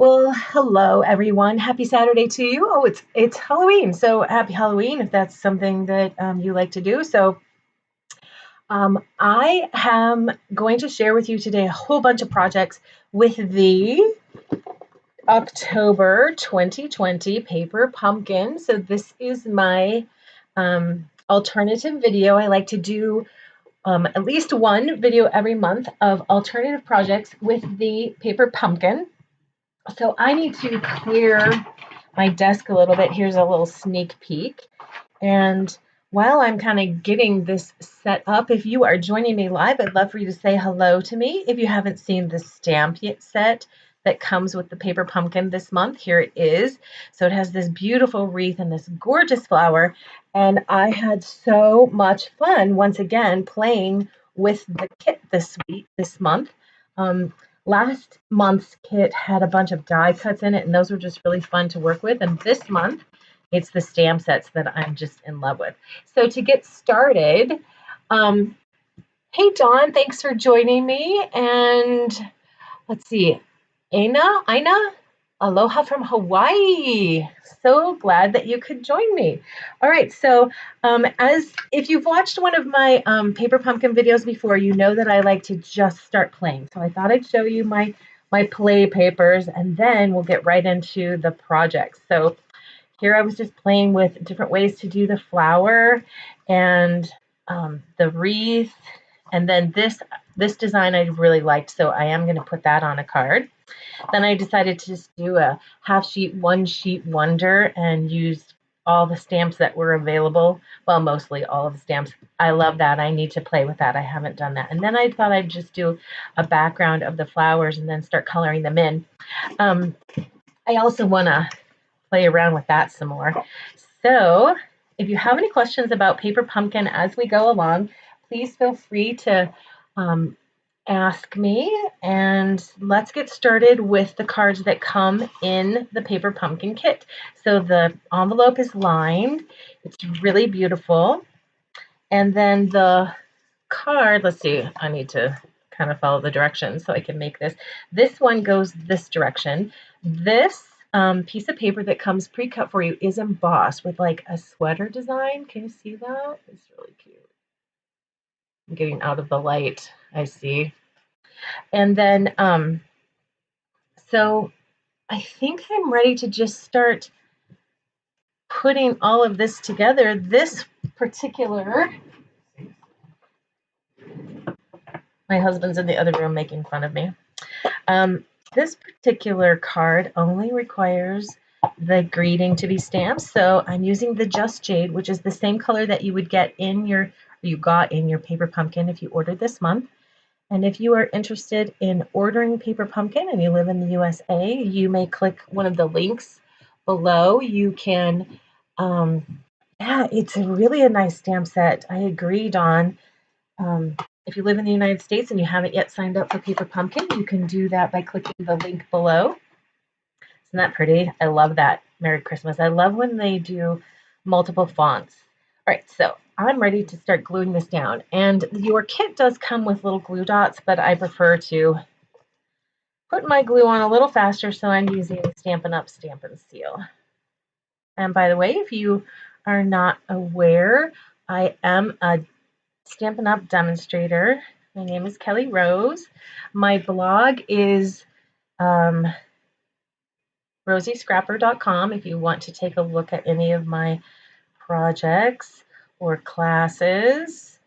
Well, hello everyone. Happy Saturday to you. Oh, it's Halloween, so happy Halloween if that's something that you like to do. I am going to share with you today a whole bunch of projects with the October 2020 paper pumpkin. So this is my alternative video. I like to do at least one video every month of alternative projects with the paper pumpkin. So I need to clear my desk a little bit. Here's a little sneak peek. And while I'm kind of getting this set up, if you are joining me live, I'd love for you to say hello to me. If you haven't seen the stamp set that comes with the paper pumpkin this month, here it is. So it has this beautiful wreath and this gorgeous flower. And I had so much fun once again playing with the kit this month. Last month's kit had a bunch of die cuts in it, and those were just really fun to work with. And this month, it's the stamp sets that I'm just in love with. So to get started, hey Dawn, thanks for joining me. And let's see, Aina, aloha from Hawaii. So glad that you could join me. All right, so as if you've watched one of my paper pumpkin videos before, you know that I like to just start playing. So I thought I'd show you my play papers, and then we'll get right into the projects. So here I was just playing with different ways to do the flower and the wreath, and then this design I really liked, so I am going to put that on a card. Then I decided to just do a half sheet, one sheet wonder and use all the stamps that were available. Well, mostly all of the stamps. I love that. I need to play with that. I haven't done that. And then I thought I'd just do a background of the flowers and then start coloring them in. I also want to play around with that some more. So if you have any questions about paper pumpkin as we go along, please feel free to ask me, and let's get started with the cards that come in the paper pumpkin kit. So the envelope is lined. It's really beautiful. And then the card, let's see, I need to kind of follow the directions so I can make this. This one goes this direction. This piece of paper that comes pre-cut for you is embossed with like a sweater design. Can you see that? It's really cute. I'm getting out of the light, I see. And then, so I think I'm ready to just start putting all of this together. This particular, my husband's in the other room making fun of me. This particular card only requires the greeting to be stamped. So I'm using the Just Jade, which is the same color that you would get you got in your paper pumpkin if you ordered this month. And if you are interested in ordering paper pumpkin and you live in the USA, you may click one of the links below. You can, yeah, it's really a nice stamp set. I agree, Dawn. If you live in the United States and you haven't yet signed up for paper pumpkin, you can do that by clicking the link below. Isn't that pretty? I love that. Merry Christmas. I love when they do multiple fonts. All right, so I'm ready to start gluing this down. And your kit does come with little glue dots, but I prefer to put my glue on a little faster, so I'm using Stampin' Up! Stampin' Seal. And by the way, if you are not aware, I am a Stampin' Up! Demonstrator. My name is Kelly Rose. My blog is rosiescrapper.com if you want to take a look at any of my projects or classes.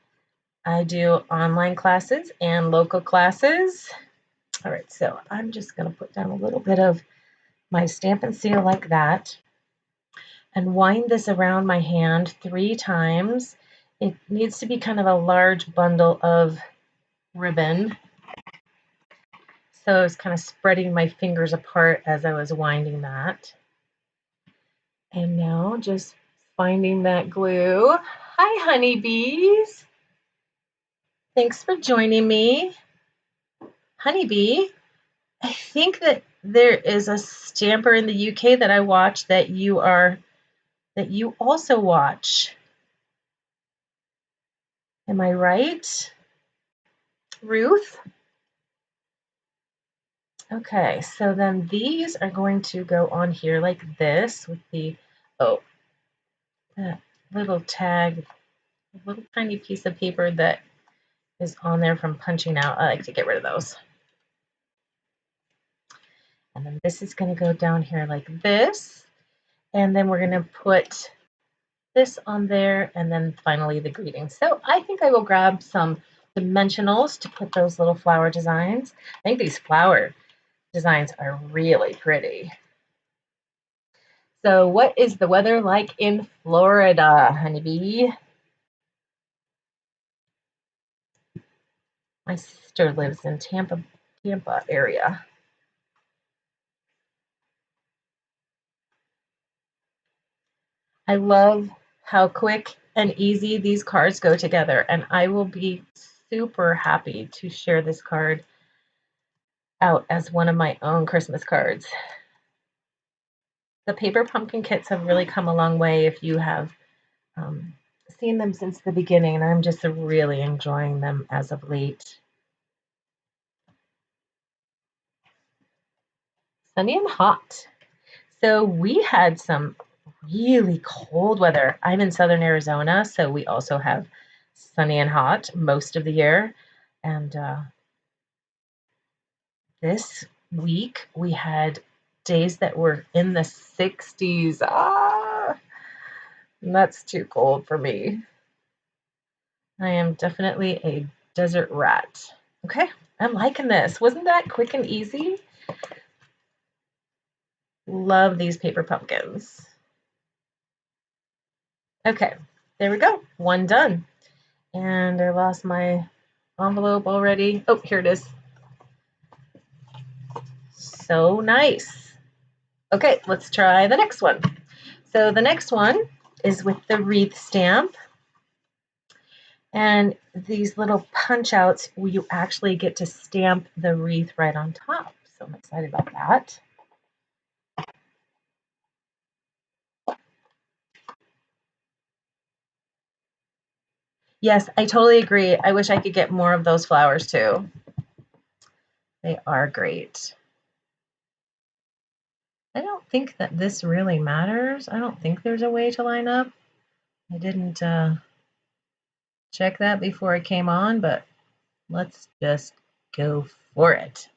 I do online classes and local classes. All right, so I'm just going to put down a little bit of my Stampin' Seal like that and wind this around my hand 3 times. It needs to be kind of a large bundle of ribbon. So I was kind of spreading my fingers apart as I was winding that. And now just finding that glue. Hi, honeybees. Thanks for joining me. Honeybee, I think that there is a stamper in the UK that I watch that you also watch. Am I right? Ruth? Okay, so then these are going to go on here like this with the, oh, that little tag, a little tiny piece of paper that is on there from punching out. I like to get rid of those. And then this is going to go down here like this. And then we're going to put this on there, and then finally the greeting. So I think I will grab some dimensionals to put those little flower designs. I think these flower designs are really pretty. So what is the weather like in Florida, honeybee? My sister lives in Tampa area. I love how quick and easy these cards go together, and I will be super happy to share this card out as one of my own Christmas cards. The paper pumpkin kits have really come a long way if you have seen them since the beginning, and I'm just really enjoying them as of late. Sunny and hot. So we had some really cold weather. I'm in southern Arizona, so we also have sunny and hot most of the year. And this week we had days that were in the 60s. That's too cold for me. I am definitely a desert rat. Okay, I'm liking this. Wasn't that quick and easy? Love these paper pumpkins. Okay, there we go. One done. And I lost my envelope already. Oh, here it is. So nice. Okay, let's try the next one. So the next one is with the wreath stamp. And these little punch outs, you actually get to stamp the wreath right on top. So I'm excited about that. Yes, I totally agree. I wish I could get more of those flowers too. They are great. I don't think that this really matters. I don't think there's a way to line up. I didn't check that before I came on, but let's just go for it.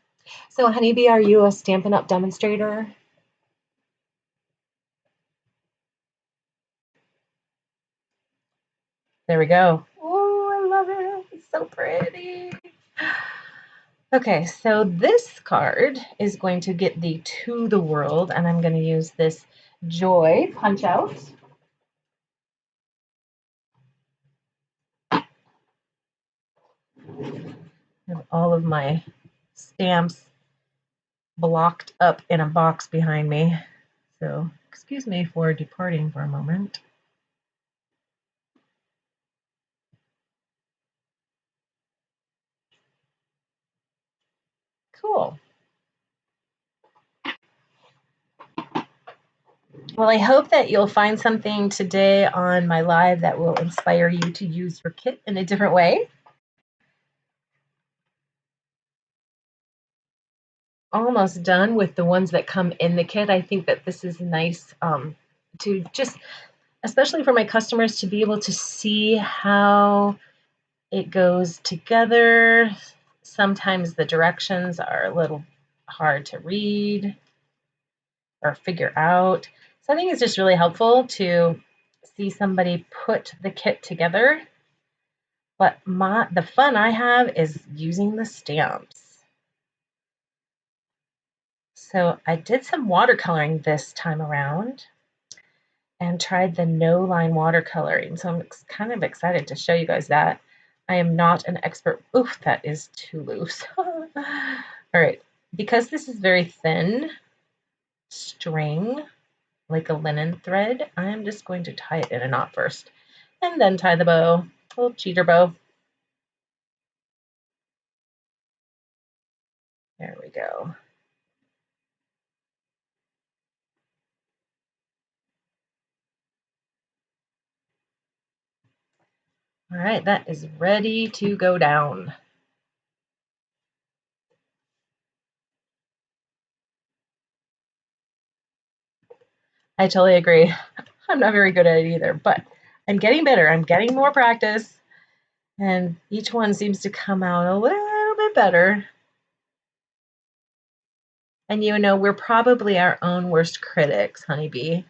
So, Honeybee, are you a Stampin' Up! Demonstrator? There we go. Oh, I love it. It's so pretty. Okay, so this card is going to get the To the World, and I'm going to use this Joy punch out. I have all of my stamps blocked up in a box behind me. So excuse me for departing for a moment. Cool. Well, I hope that you'll find something today on my live that will inspire you to use your kit in a different way. Almost done with the ones that come in the kit. I think that this is nice to just, especially for my customers, to be able to see how it goes together. Sometimes the directions are a little hard to read or figure out. So I think it's just really helpful to see somebody put the kit together. But the fun I have is using the stamps. So I did some watercoloring this time around and tried the no line watercoloring. So I'm kind of excited to show you guys that. I am not an expert. Oof, that is too loose. All right, because this is very thin string, like a linen thread, I'm just going to tie it in a knot first and then tie the bow, a little cheater bow. There we go. All right, that is ready to go down. I totally agree. I'm not very good at it either, but I'm getting better. I'm getting more practice, and each one seems to come out a little bit better. And you know, we're probably our own worst critics, honeybee.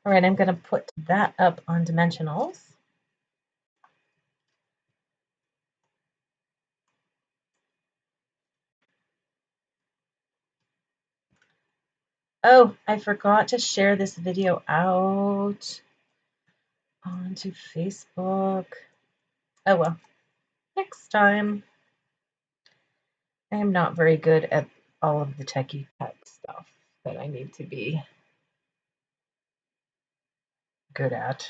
All right, I'm going to put that up on dimensionals. Oh, I forgot to share this video out onto Facebook. Oh well, next time. I am not very good at all of the techie tech stuff that I need to be good at.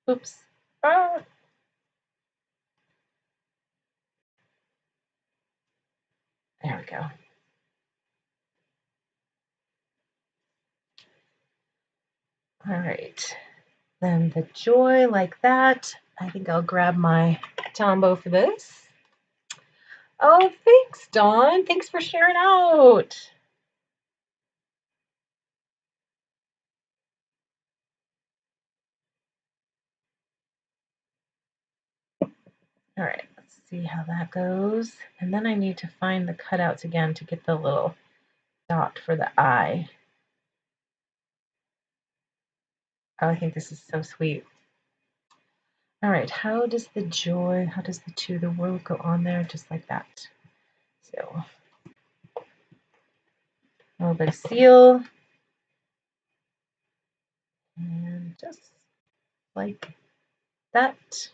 Oops. Ah, there we go. All right. Then the joy like that. I think I'll grab my Tombow for this. Oh, thanks, Dawn. Thanks for sharing out. All right, let's see how that goes. And then I need to find the cutouts again to get the little dot for the eye. Oh, I think this is so sweet. All right, how does the joy, how does the to the world go on there? Just like that. So a little bit of seal. And just like that.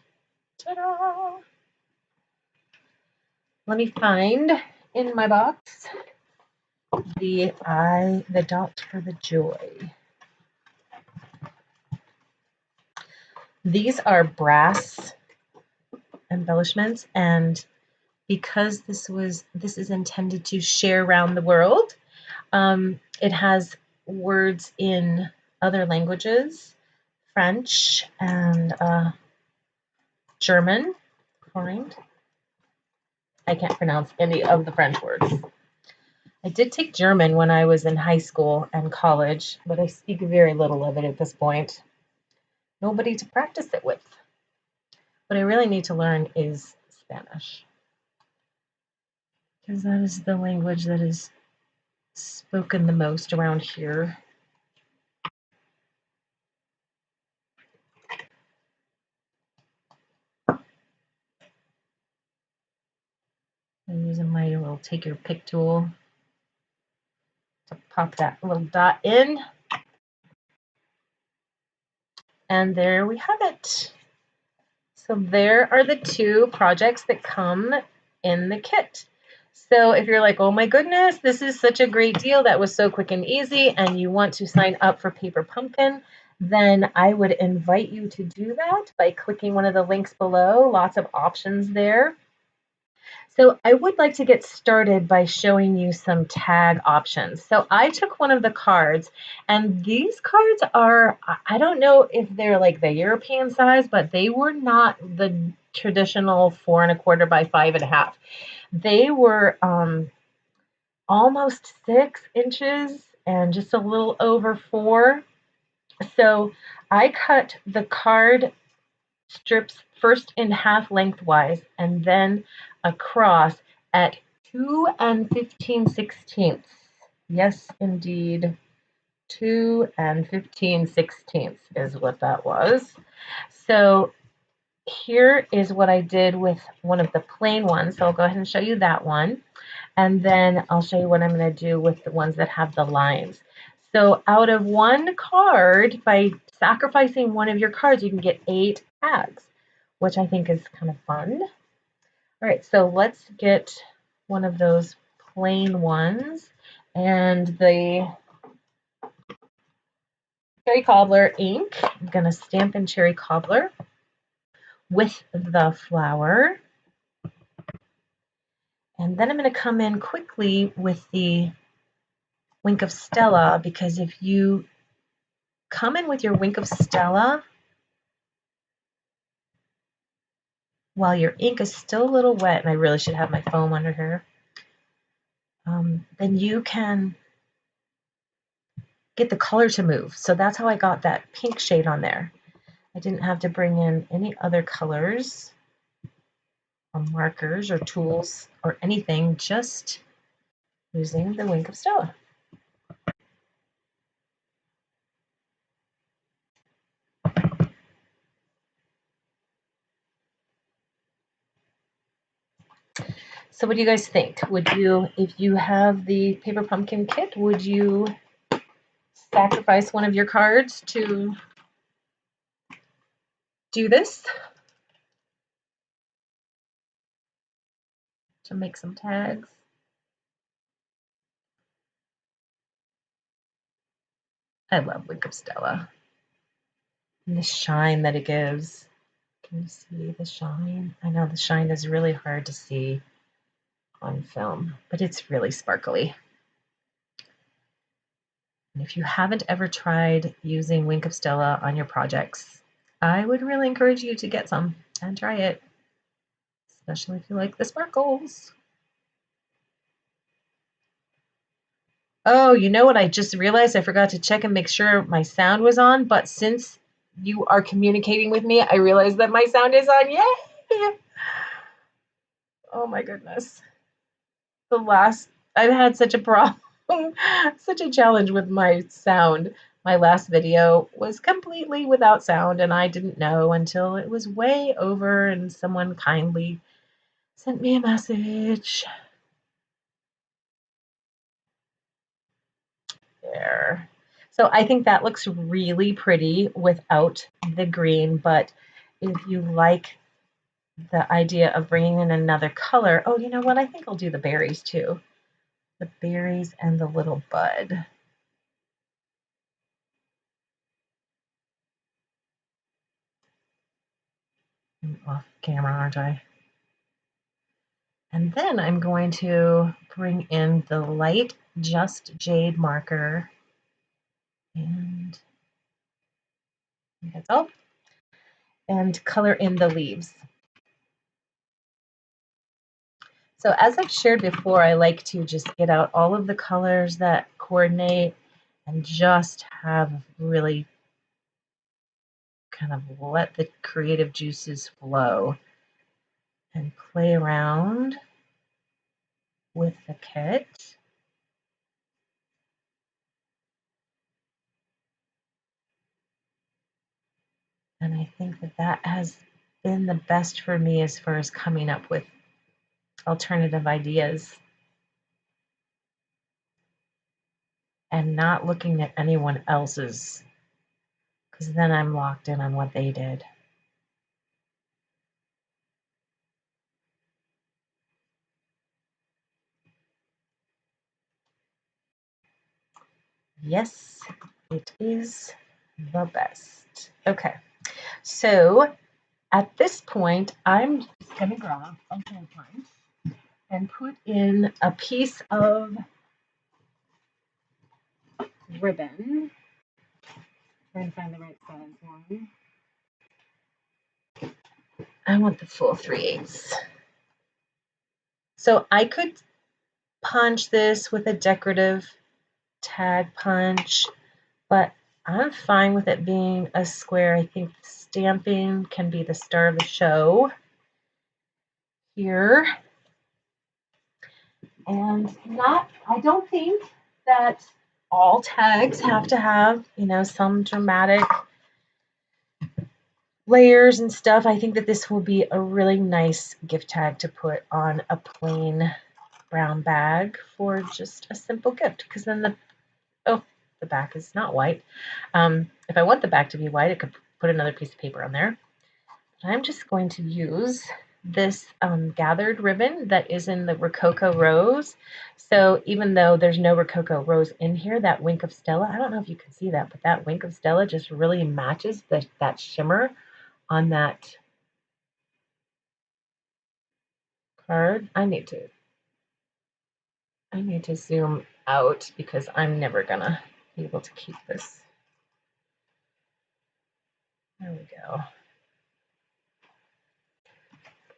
Ta-da! Let me find in my box the eye, the dot for the joy. These are brass embellishments, and because this is intended to share around the world, it has words in other languages, French and German. I can't pronounce any of the French words. I did take German when I was in high school and college, but I speak very little of it at this point. Nobody to practice it with. What I really need to learn is Spanish, because that is the language that is spoken the most around here. I'm using my little take your pick tool to pop that little dot in. And there we have it. So there are the two projects that come in the kit. So if you're like, oh my goodness, this is such a great deal, that was so quick and easy, and you want to sign up for Paper Pumpkin, then I would invite you to do that by clicking one of the links below. Lots of options there. So I would like to get started by showing you some tag options. So I took one of the cards, and these cards are, I don't know if they're like the European size, but they were not the traditional 4 1/4 by 5 1/2. They were almost 6 inches and just a little over 4. So I cut the card strips first in half lengthwise and then across at 2 15/16. Yes, indeed. 2 15/16 is what that was. So here is what I did with one of the plain ones. So I'll go ahead and show you that one. And then I'll show you what I'm going to do with the ones that have the lines. So out of one card, by sacrificing one of your cards, you can get 8 tags, which I think is kind of fun. All right, so let's get one of those plain ones. And the Cherry Cobbler ink, I'm going to Stampin' Cherry Cobbler with the flower. And then I'm going to come in quickly with the Wink of Stella, because if you come in with your Wink of Stella while your ink is still a little wet, and I really should have my foam under here. Then you can get the color to move. So that's how I got that pink shade on there. I didn't have to bring in any other colors or markers or tools or anything, just using the Wink of Stella. So what do you guys think? Would you, if you have the paper pumpkin kit, would you sacrifice one of your cards to do this? To make some tags? I love Wink of Stella. And the shine that it gives. Can you see the shine? I know the shine is really hard to see on film, but it's really sparkly. And if you haven't ever tried using Wink of Stella on your projects, I would really encourage you to get some and try it, especially if you like the sparkles. Oh, you know what? I just realized I forgot to check and make sure my sound was on, but since you are communicating with me, I realized that my sound is on. Yay! Oh my goodness. I've had such a problem, such a challenge with my sound. My last video was completely without sound, and I didn't know until it was way over and someone kindly sent me a message. There. So I think that looks really pretty without the green, but if you like the idea of bringing in another color, oh, you know what? I think I'll do the berries too. The berries and the little bud. I'm off camera, aren't I? And then I'm going to bring in the light Just Jade marker. And that's all. And color in the leaves. So as I've shared before, I like to just get out all of the colors that coordinate and just have really kind of let the creative juices flow and play around with the kit. And I think that that has been the best for me as far as coming up with alternative ideas and not looking at anyone else's, because then I'm locked in on what they did. Yes, it is the best. Okay, so at this point, I'm just going to grab a hole punch and put in a piece of ribbon. Try and find the right size one. I want the full 3/8. So I could punch this with a decorative tag punch, but I'm fine with it being a square. I think Stampin can be the star of the show here. And I don't think that all tags have to have, some dramatic layers and stuff. I think that this will be a really nice gift tag to put on a plain brown bag for just a simple gift, because then the back is not white. If I want the back to be white, I could put another piece of paper on there. But I'm just going to use this gathered ribbon that is in the Rococo Rose. So even though there's no Rococo Rose in here, that Wink of Stella, I don't know if you can see that, but that Wink of Stella just really matches that shimmer on that card. I need to zoom out because I'm never gonna be able to keep this There we go.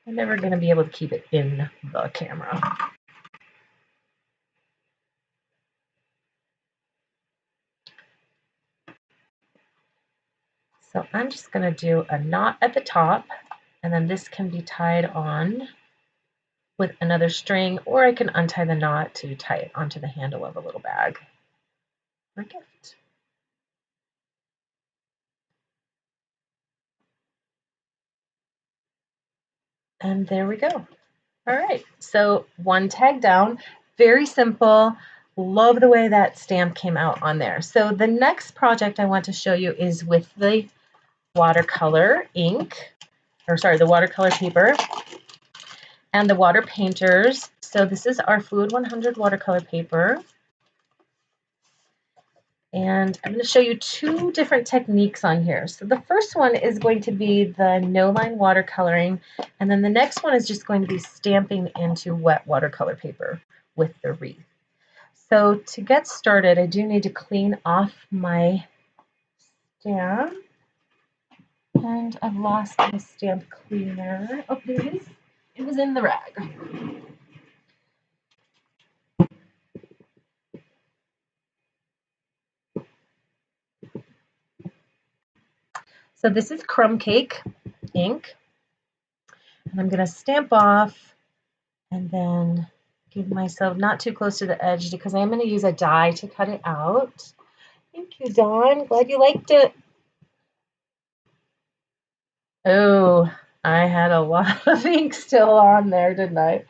I'm never going to be able to keep it in the camera. So I'm just going to do a knot at the top, and then this can be tied on with another string, or I can untie the knot to tie it onto the handle of a little bag for a gift. And there we go. All right, so one tag down, very simple. Love the way that stamp came out on there. So the next project I want to show you is with the watercolor ink, or sorry, the watercolor paper and the water painters. So this is our Fluid 100 watercolor paper. And I'm going to show you two different techniques on here. So the first one is going to be the no-line watercoloring, and then the next one is just going to be stamping into wet watercolor paper with the wreath. So to get started, I do need to clean off my stamp. And I've lost my stamp cleaner. Oh, here it is. It was in the rag. So this is crumb cake ink. And I'm going to stamp off and then give myself not too close to the edge because I am going to use a die to cut it out. Thank you, Dawn. Glad you liked it. Oh, I had a lot of ink still on there, didn't I?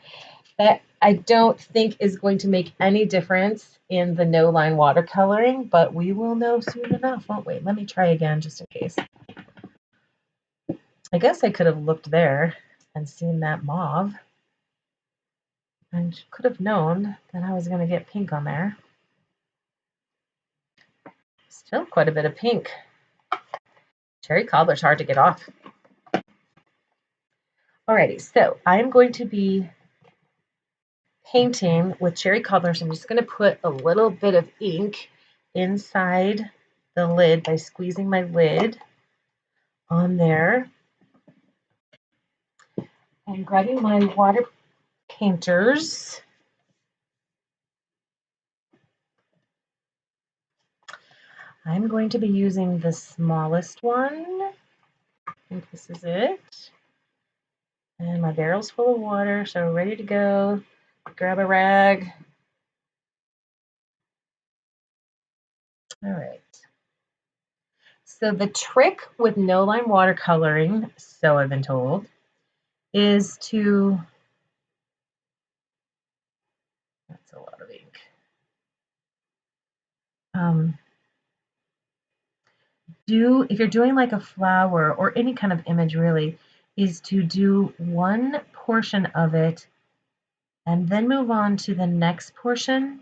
That I don't think is going to make any difference in the no-line watercoloring, but we will know soon enough, won't we? Let me try again just in case. I guess I could have looked there and seen that mauve and could have known that I was going to get pink on there. Still quite a bit of pink. Cherry cobbler's hard to get off. Alrighty, so I'm going to be painting with cherry cobblers. I'm just going to put a little bit of ink inside the lid by squeezing my lid on there. I'm grabbing my water painters. I'm going to be using the smallest one. I think this is it. And my barrel's full of water, so ready to go. Grab a rag. All right. So the trick with no-line watercoloring, so I've been told, is to, that's a lot of ink. If you're doing like a flower or any kind of image really, is to do one portion of it and then move on to the next portion.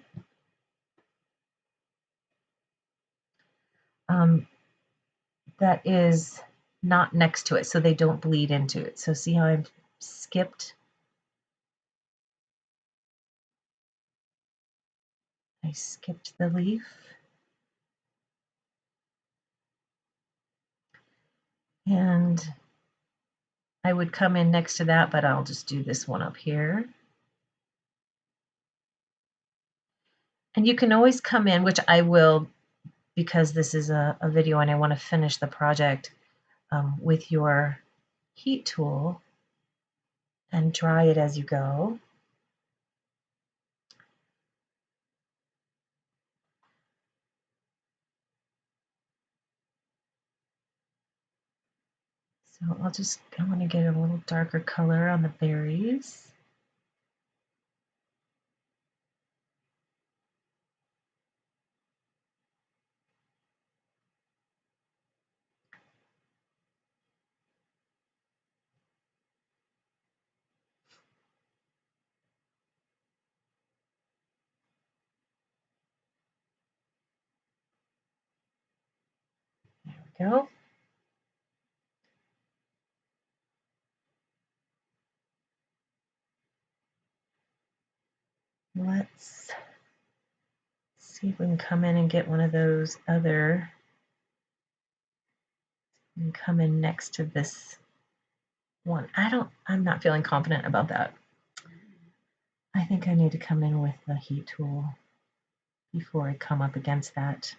That is not next to it, so they don't bleed into it. So see how I've skipped? I skipped the leaf. And I would come in next to that, but I'll just do this one up here. And you can always come in, which I will, because this is a video and I want to finish the project with your heat tool and dry it as you go. So I want to get a little darker color on the berries. There we go. Let's see if we can come in and get one of those other and come in next to this one. I'm not feeling confident about that. I think I need to come in with the heat tool before I come up against that.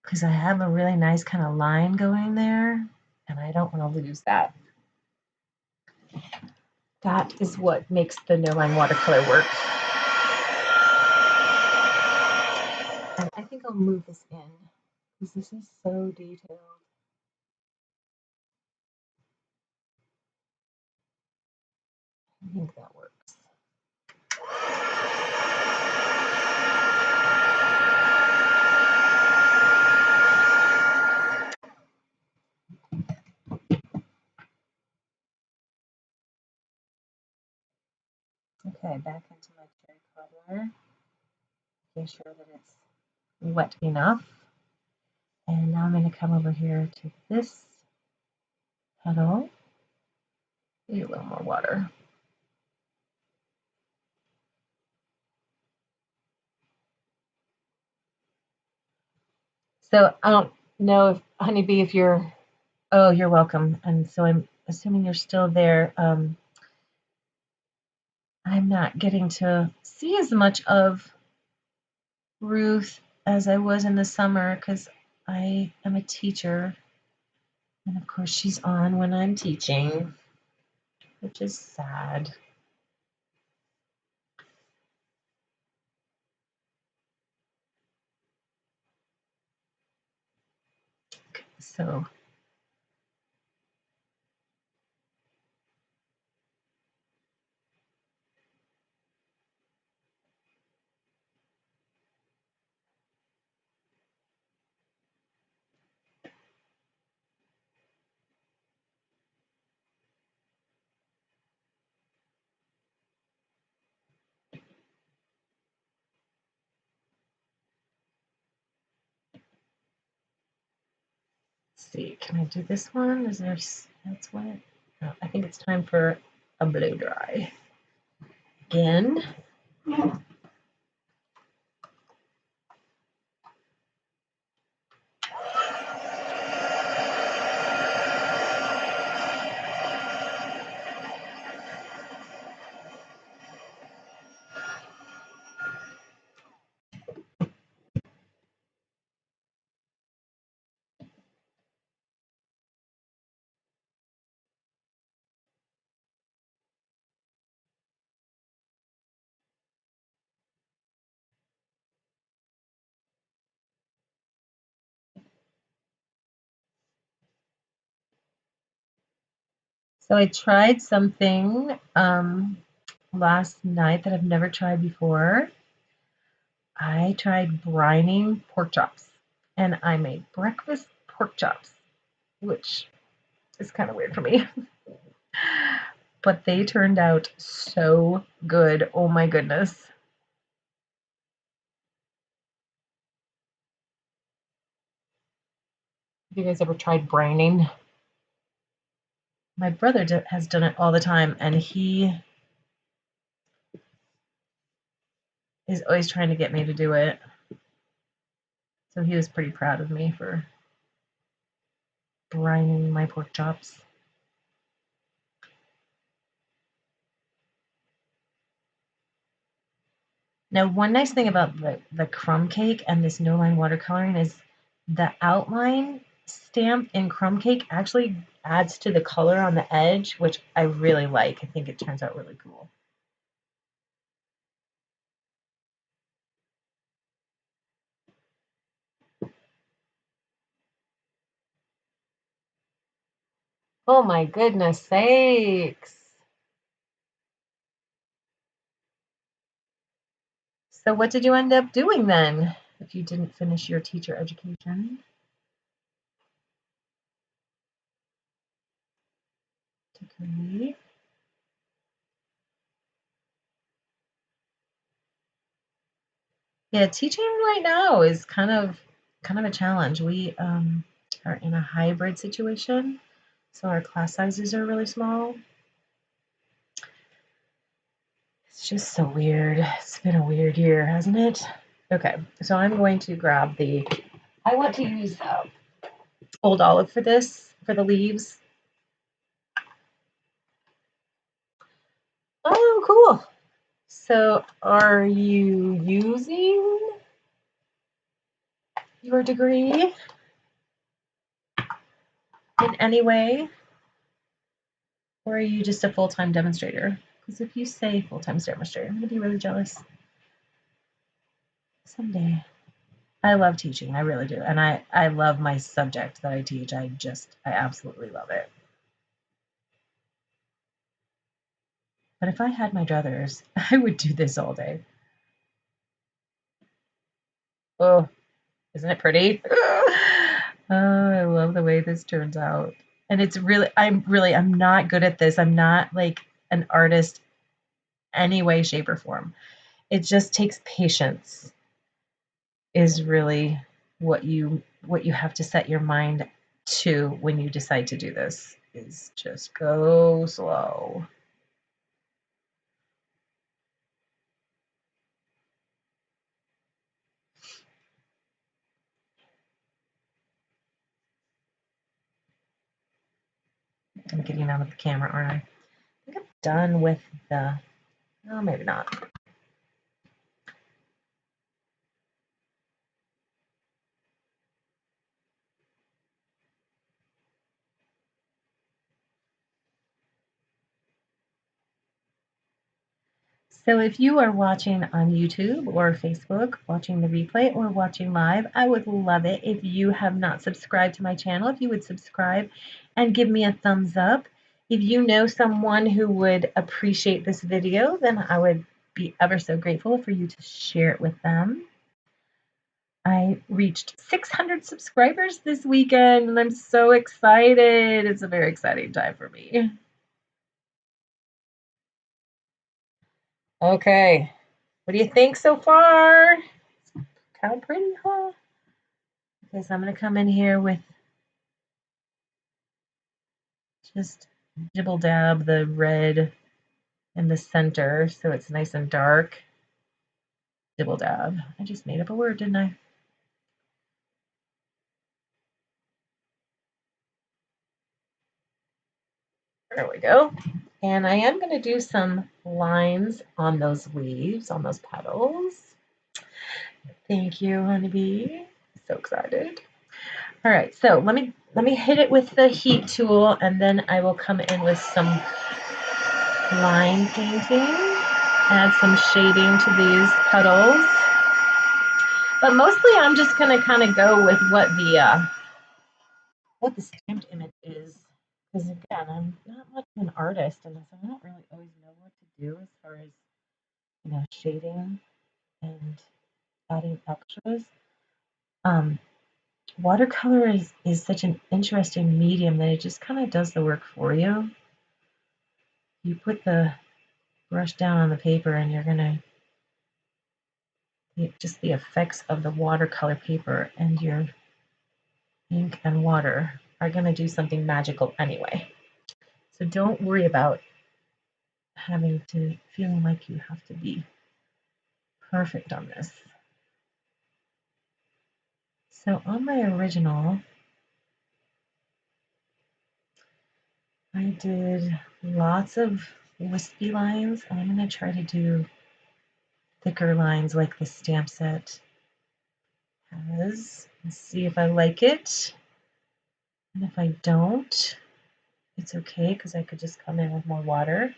Because I have a really nice kind of line going there, and I don't want to lose that. That is what makes the no line watercolor work. And I think I'll move this in because this is so detailed. I think that works. Okay, back into my cherry cobbler. Making sure that it's wet enough. And now I'm going to come over here to this petal. Need a little more water. So I don't know if, Honeybee, if you're, oh, you're welcome. And so I'm assuming you're still there. I'm not getting to see as much of Ruth as I was in the summer because I am a teacher. And of course, she's on when I'm teaching, which is sad. Okay, so see, can I do this one? Is there, that's wet? No, I think it's time for a blow dry. Again. So I tried something last night that I've never tried before. I tried brining pork chops, and I made breakfast pork chops, which is kind of weird for me. But they turned out so good. Oh my goodness. Have you guys ever tried brining? My brother has done it all the time, and he is always trying to get me to do it. So he was pretty proud of me for brining my pork chops. Now, one nice thing about the crumb cake and this no line watercoloring is the outline stamp in crumb cake actually adds to the color on the edge, which I really like. I think it turns out really cool. Oh my goodness sakes. So what did you end up doing then if you didn't finish your teacher education degree? Yeah, teaching right now is kind of a challenge. We are in a hybrid situation, so our class sizes are really small. It's just so weird. It's been a weird year, hasn't it? Okay, so I'm going to grab the I want to use Old Olive for this, for the leaves. Oh, cool. So are you using your degree in any way? Or are you just a full-time demonstrator? Because if you say full-time demonstrator, I'm going to be really jealous someday. I love teaching. I really do. And I love my subject that I teach. I absolutely love it. But if I had my druthers, I would do this all day. Oh, isn't it pretty? Oh, I love the way this turns out. And it's really, I'm not good at this. I'm not like an artist any way, shape, or form. It just takes patience is really what you have to set your mind to when you decide to do this, is just go slow. I'm getting out of the camera, aren't I? I think I'm done with the, oh, maybe not. So if you are watching on YouTube or Facebook, watching the replay or watching live, I would love it if you have not subscribed to my channel, if you would subscribe and give me a thumbs up. If you know someone who would appreciate this video, then I would be ever so grateful for you to share it with them. I reached 600 subscribers this weekend and I'm so excited. It's a very exciting time for me. Okay, what do you think so far? Kind of pretty, huh? Okay, so I'm going to come in here with just dibble dab the red in the center so it's nice and dark. Dibble dab. I just made up a word, didn't I? There we go. And I am going to do some lines on those leaves, on those petals. Thank you, honeybee. So excited. All right, so let me hit it with the heat tool, and then I will come in with some line painting, add some shading to these petals. But mostly I'm just going to kind of go with what the stamped image is. Because again, I'm not much of an artist, and so I don't really always know what to do as far as, shading and adding extras. Watercolor is such an interesting medium that it just kind of does the work for you. You put the brush down on the paper and you're going to, just the effects of the watercolor paper and your ink and water are going to do something magical anyway. So don't worry about feeling like you have to be perfect on this. So on my original, I did lots of wispy lines. I'm going to try to do thicker lines like the stamp set has and see if I like it. And if I don't, it's okay because I could just come in with more water.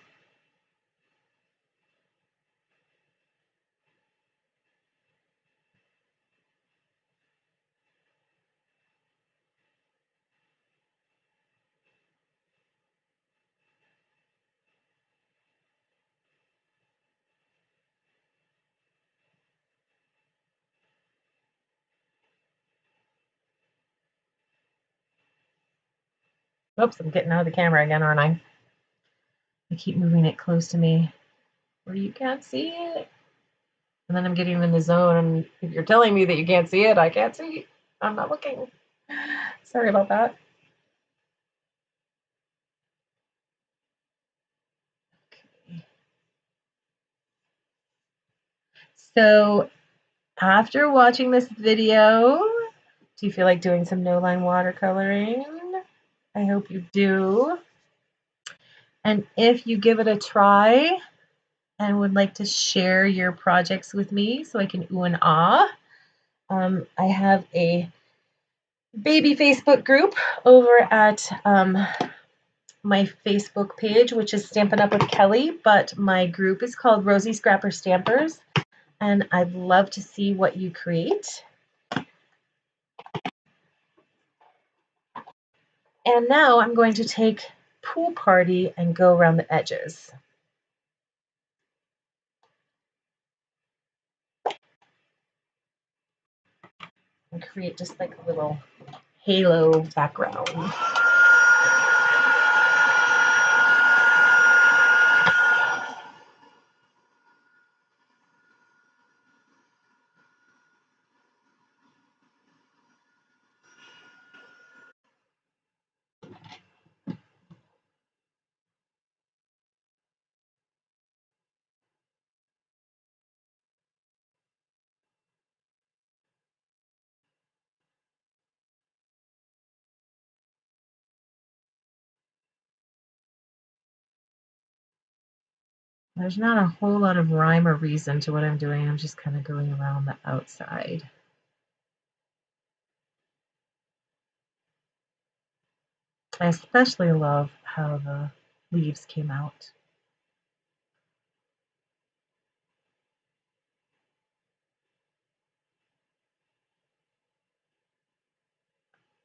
Oops, I'm getting out of the camera again, aren't I? I keep moving it close to me where you can't see it. And then I'm getting in the zone, and if you're telling me that you can't see it, I can't see. I'm not looking. Sorry about that. Okay. So after watching this video, Do you feel like doing some no-line watercoloring? I hope you do. And if you give it a try and would like to share your projects with me so I can ooh and ah, I have a baby Facebook group over at my Facebook page, which is Stampin' Up with Kelly, but my group is called Rosie Scrapper Stampers, and I'd love to see what you create. And now I'm going to take Pool Party and go around the edges. And create just like a little halo background. There's not a whole lot of rhyme or reason to what I'm doing. I'm just kind of going around the outside. I especially love how the leaves came out.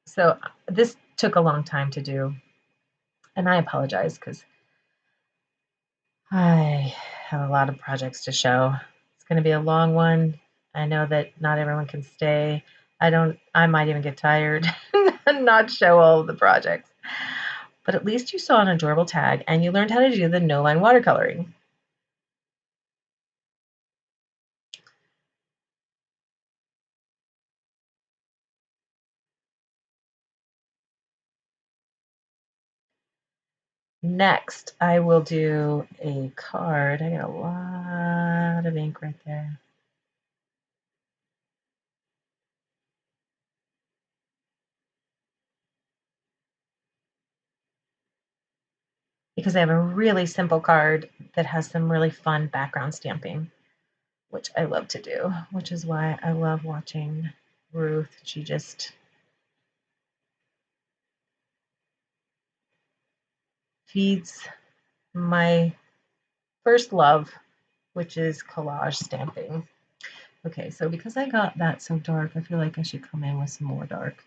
So this took a long time to do, and I apologize because I have a lot of projects to show. It's going to be a long one. I know that not everyone can stay. I might even get tired and not show all of the projects. But at least you saw an adorable tag and you learned how to do the no-line watercoloring. Next, I will do a card. I got a lot of ink right there. Because I have a really simple card that has some really fun background stamping, which I love to do, which is why I love watching Ruth. She just feeds my first love, which is collage stamping. Okay, so because I got that so dark, I feel like I should come in with some more dark.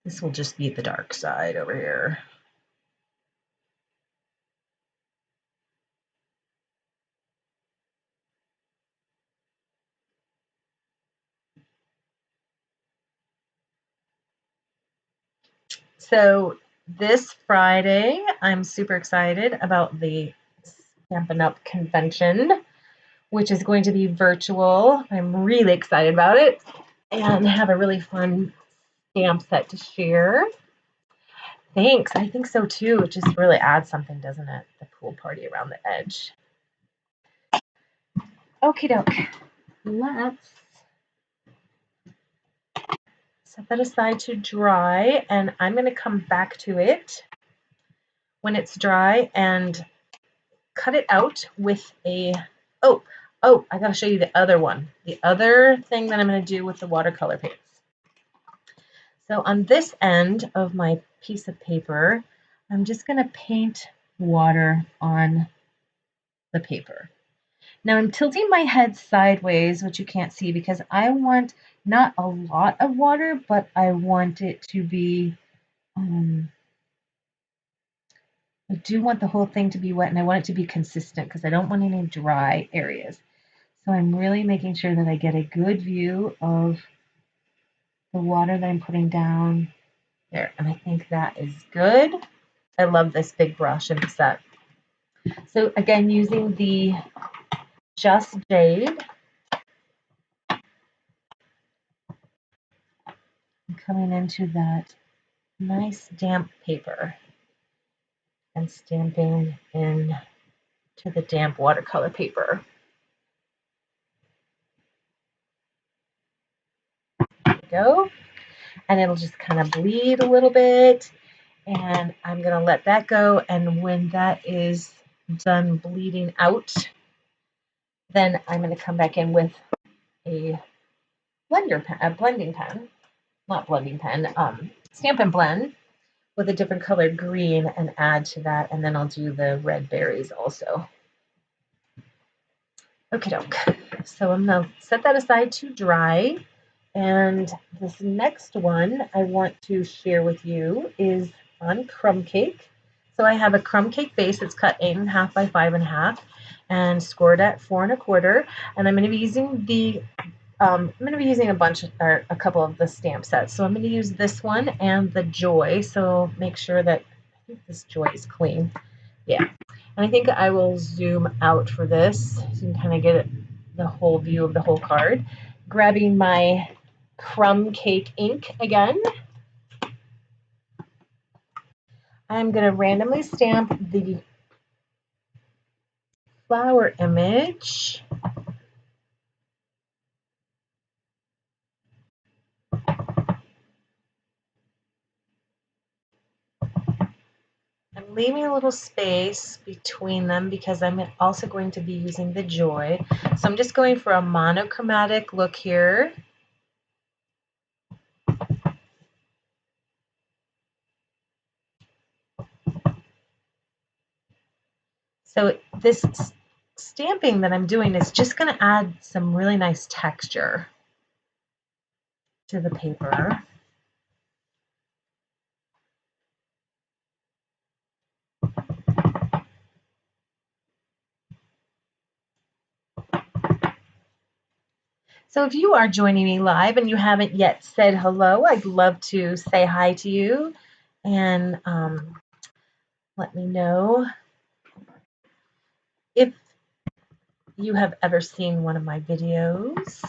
This will just be the dark side over here. So this Friday, I'm super excited about the Stampin' Up convention, which is going to be virtual. I'm really excited about it and have a really fun stamp set to share. Thanks. I think so too. It just really adds something, doesn't it? The pool party around the edge. Okie doke. Let's set that aside to dry, and I'm going to come back to it when it's dry and cut it out with a, oh, I got to show you the other one. The other thing that I'm going to do with the watercolor paints. So on this end of my piece of paper, I'm just going to paint water on the paper. Now I'm tilting my head sideways, which you can't see, because I want not a lot of water, but I want it to be, I do want the whole thing to be wet, and I want it to be consistent because I don't want any dry areas. So I'm really making sure that I get a good view of the water that I'm putting down there. And I think that is good. I love this big brush in the set. So again, using the Just Jade, I'm coming into that nice damp paper. and stamping in to the damp watercolor paper. There we go. And it'll just kind of bleed a little bit. And I'm going to let that go. And when that is done bleeding out, then I'm going to come back in with a blending pen, not blending pen, Stampin' Blend with a different colored green and add to that. And then I'll do the red berries also. Okie doke. So I'm going to set that aside to dry. And this next one I want to share with you is on crumb cake. So I have a crumb cake base that's cut 8.5 by 5.5 and scored at 4 1/4. And I'm going to be using a couple of the stamp sets. So I'm going to use this one and the Joy. So make sure that I think this Joy is clean. Yeah. And I think I will zoom out for this so you can kind of get the whole view of the whole card. Grabbing my crumb cake ink again. I'm going to randomly stamp the flower image. I'm leaving a little space between them because I'm also going to be using the Joy. So I'm just going for a monochromatic look here. So this stamping that I'm doing is just going to add some really nice texture to the paper. So if you are joining me live and you haven't yet said hello, I'd love to say hi to you and let me know if you have ever seen one of my videos.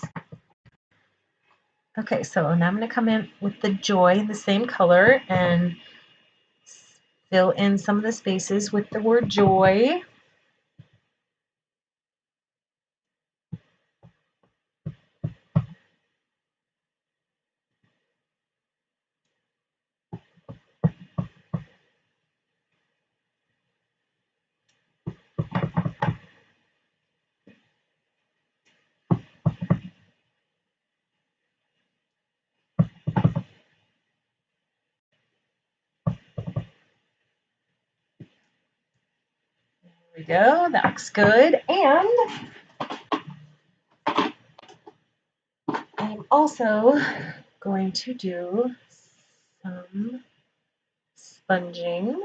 Okay, so now I'm going to come in with the Joy in the same color and fill in some of the spaces with the word Joy. There we go, that looks good. And I'm also going to do some sponging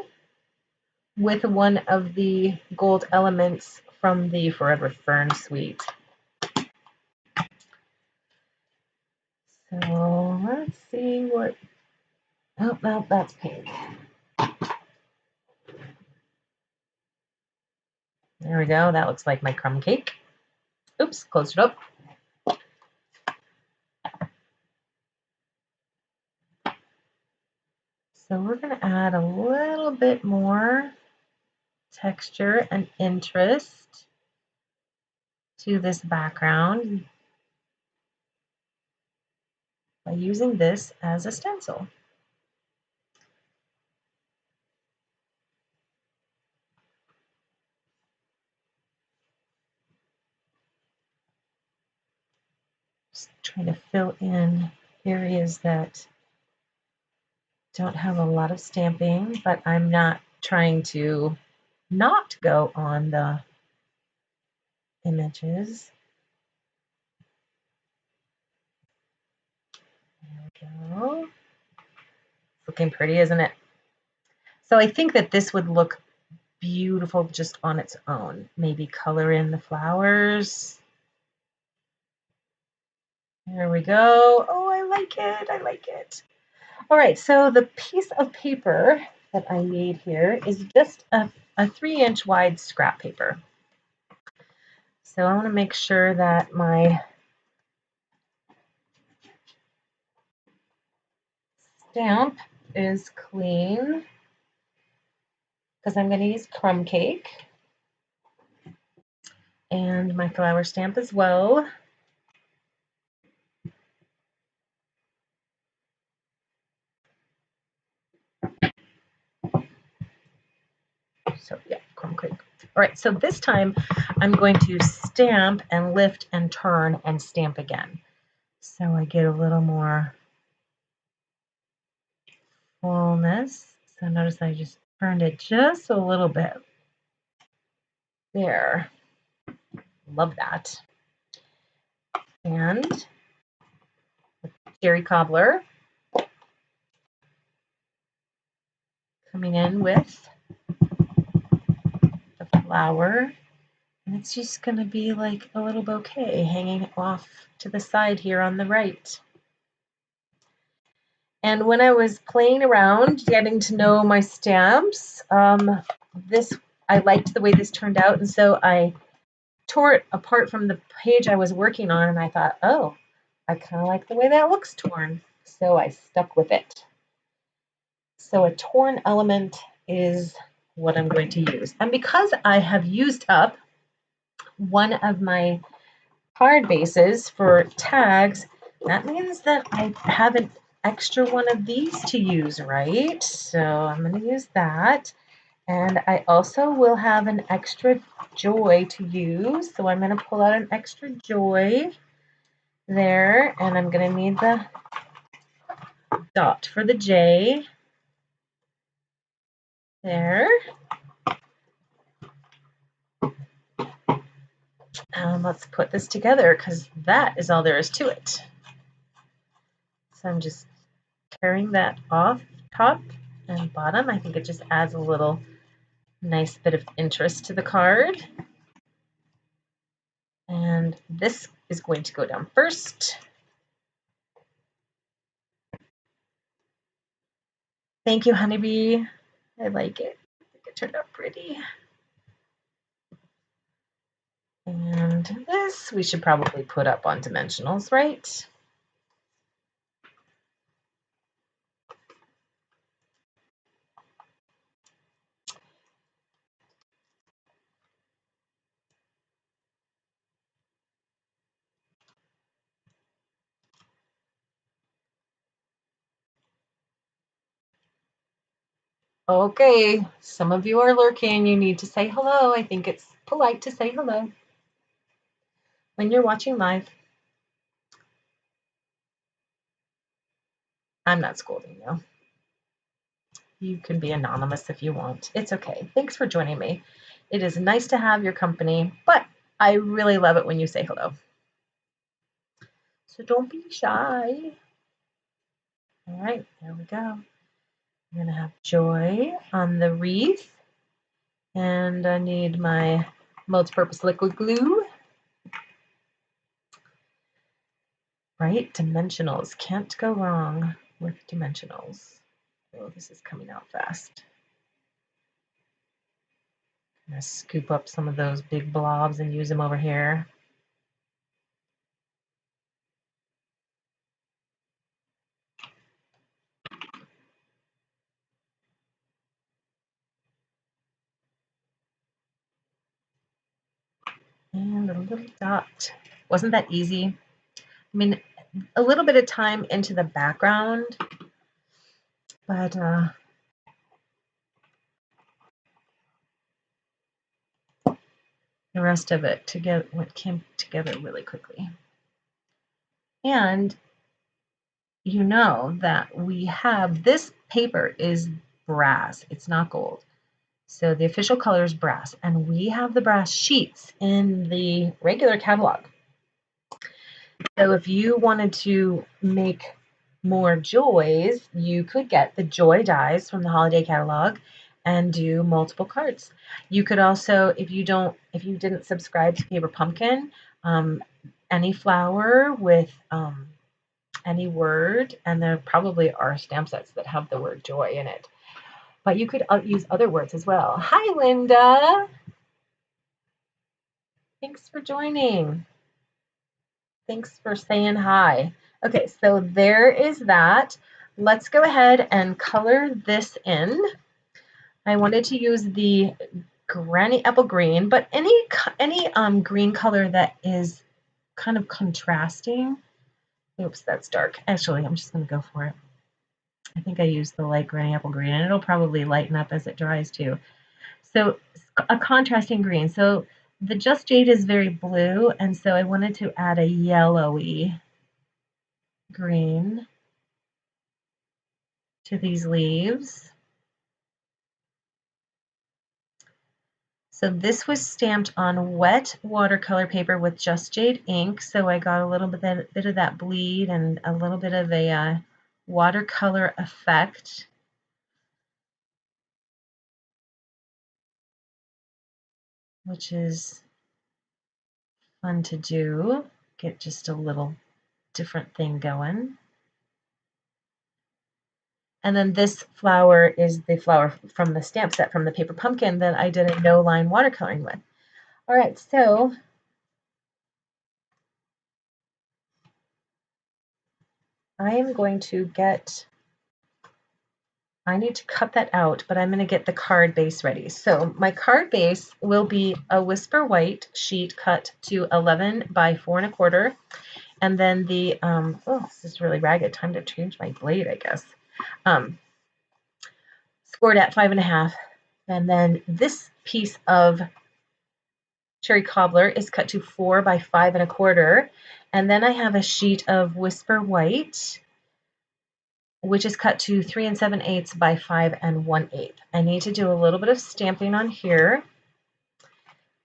with one of the gold elements from the Forever Fern suite. So let's see what, oh, no, that's pink. There we go, that looks like my crumb cake. Oops, closed it up. So we're going to add a little bit more texture and interest to this background by using this as a stencil. Just trying to fill in areas that don't have a lot of stamping, but I'm not trying to not go on the images. There we go. It's looking pretty, isn't it? So I think that this would look beautiful just on its own. Maybe color in the flowers. There we go. Oh, I like it. I like it. All right, so the piece of paper that I made here is just a 3-inch wide scrap paper. So I want to make sure that my stamp is clean. because I'm going to use crumb cake and my flower stamp as well. So yeah, crumb cake. All right, so this time I'm going to stamp and lift and turn and stamp again. So I get a little more fullness. So notice I just turned it just a little bit. There. Love that. And cherry cobbler. Coming in with the flower. And it's just going to be like a little bouquet hanging off to the side here on the right. And when I was playing around, getting to know my stamps, I liked the way this turned out, and so I tore it apart from the page I was working on, and I thought, oh, I kind of like the way that looks torn, so I stuck with it. So a torn element is what I'm going to use. And because I have used up one of my card bases for tags, that means that I have an extra one of these to use, right? So I'm going to use that. And I also will have an extra joy to use. So I'm going to pull out an extra joy there. And I'm going to need the dot for the J there. Let's put this together because that is all there is to it. So I'm just tearing that off top and bottom. I think it just adds a little nice bit of interest to the card. And this is going to go down first. Thank you, Honeybee. I like it. I think it turned out pretty. And this we should probably put up on dimensionals, right? Okay, some of you are lurking. You need to say hello. I think it's polite to say hello when you're watching live. I'm not scolding you. You can be anonymous if you want. It's okay. Thanks for joining me. It is nice to have your company, but I really love it when you say hello. So don't be shy. All right, there we go. I'm going to have joy on the wreath. And I need my multi-purpose liquid glue. Right, dimensionals. Can't go wrong with dimensionals. Oh, this is coming out fast. I'm going to scoop up some of those big blobs and use them over here. And a little dot. Wasn't that easy? I mean, a little bit of time into the background, but the rest of it came together really quickly. And you know that we have this paper is brass. It's not gold. So the official color is brass, and we have the brass sheets in the regular catalog. So if you wanted to make more joys, you could get the joy dies from the holiday catalog and do multiple cards. You could also, if you didn't subscribe to Paper Pumpkin, any flower with any word, and there probably are stamp sets that have the word joy in it. But you could use other words as well. Hi, Linda. Thanks for joining. Thanks for saying hi. Okay, so there is that. Let's go ahead and color this in. I wanted to use the Granny Apple Green, but any green color that is kind of contrasting. Oops, that's dark. Actually, I'm just going to go for it. I think I used the light Granny Apple Green, and it'll probably lighten up as it dries too. So a contrasting green. So the Just Jade is very blue, and so I wanted to add a yellowy green to these leaves. So this was stamped on wet watercolor paper with Just Jade ink. So I got a little bit of that bleed and a little bit of a watercolor effect. Which is fun to do. Get just a little different thing going. And then this flower is the flower from the stamp set from the paper pumpkin that I did a no-line watercoloring with. All right, so I am going to I need to cut that out, but I'm going to get the card base ready. So my card base will be a Whisper White sheet cut to 11 by 4 1/4. And then the, oh, this is really ragged. Time to change my blade, I guess. Scored at 5 1/2. And then this piece of cherry cobbler is cut to 4 by 5 1/4. And then I have a sheet of Whisper White, which is cut to 3 7/8 by 5 1/8. I need to do a little bit of stamping on here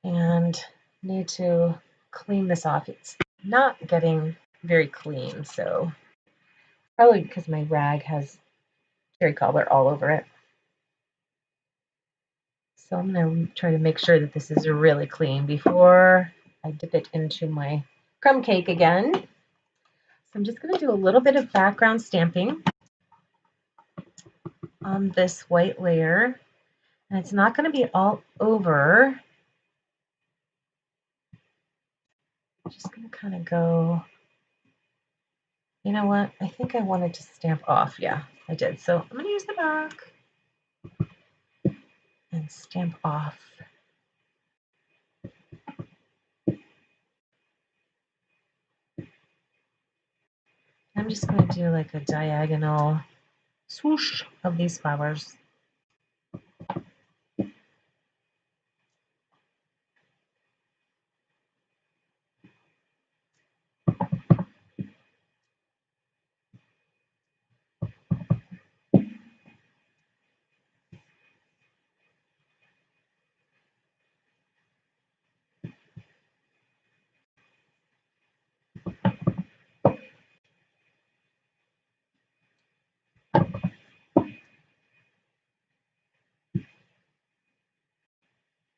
and need to clean this off. It's not getting very clean, so probably because my rag has cherry cobbler all over it. So I'm going to try to make sure that this is really clean before I dip it into my crumb cake again. So I'm just going to do a little bit of background stamping on this white layer. And it's not going to be all over. I'm just going to kind of go, you know what? I think I wanted to stamp off. Yeah, I did. So I'm going to use the back and stamp off. I'm just going to do like a diagonal swoosh of these flowers.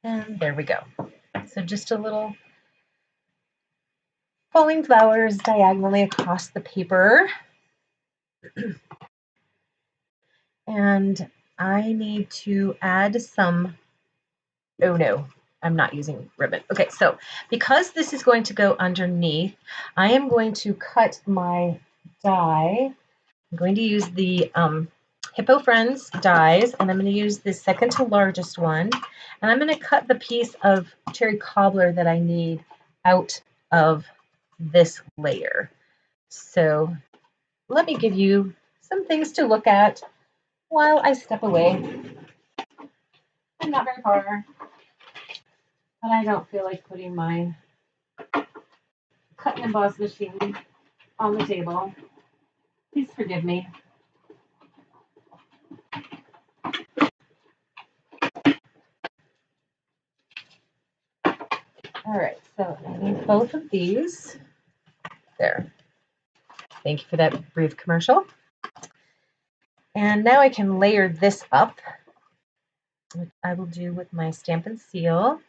And there we go. So just a little falling flowers diagonally across the paper. And I need to add some, oh no, I'm not using ribbon. Okay, so because this is going to go underneath, I am going to cut my die. I'm going to use the Hippo Friends dies, and I'm going to use the second to largest one. And I'm going to cut the piece of cherry cobbler that I need out of this layer. So let me give you some things to look at while I step away. I'm not very far, but I don't feel like putting my cut and emboss machine on the table. Please forgive me. All right, so I need both of these. There. Thank you for that brief commercial. And now I can layer this up, which I will do with my Stampin' Seal.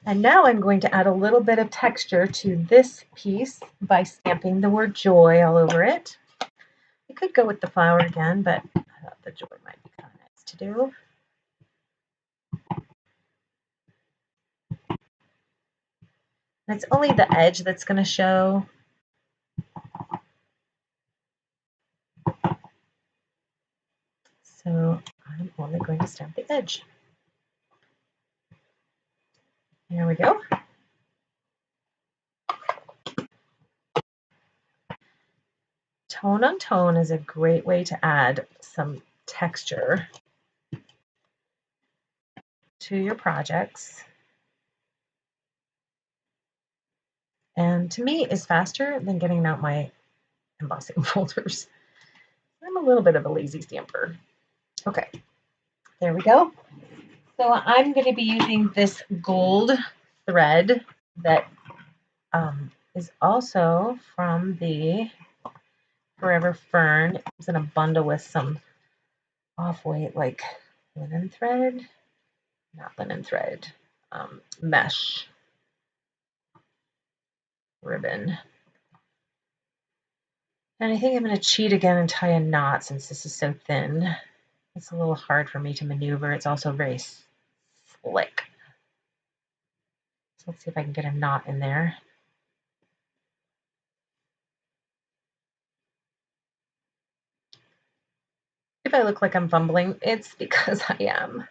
And now I'm going to add a little bit of texture to this piece by stamping the word joy all over it. I could go with the flower again, but I thought the joy might be kind of nice to do. And it's only the edge that's going to show. So I'm only going to stamp the edge. There we go. Tone on tone is a great way to add some texture to your projects. And to me, is faster than getting out my embossing folders. I'm a little bit of a lazy stamper. Okay, there we go. So I'm going to be using this gold thread that is also from the Forever Fern. It's in a bundle with some off-white, like linen thread, not linen thread, mesh ribbon. And I think I'm going to cheat again and tie a knot since this is so thin. It's a little hard for me to maneuver. It's also very slick. So let's see if I can get a knot in there. If I look like I'm fumbling, it's because I am.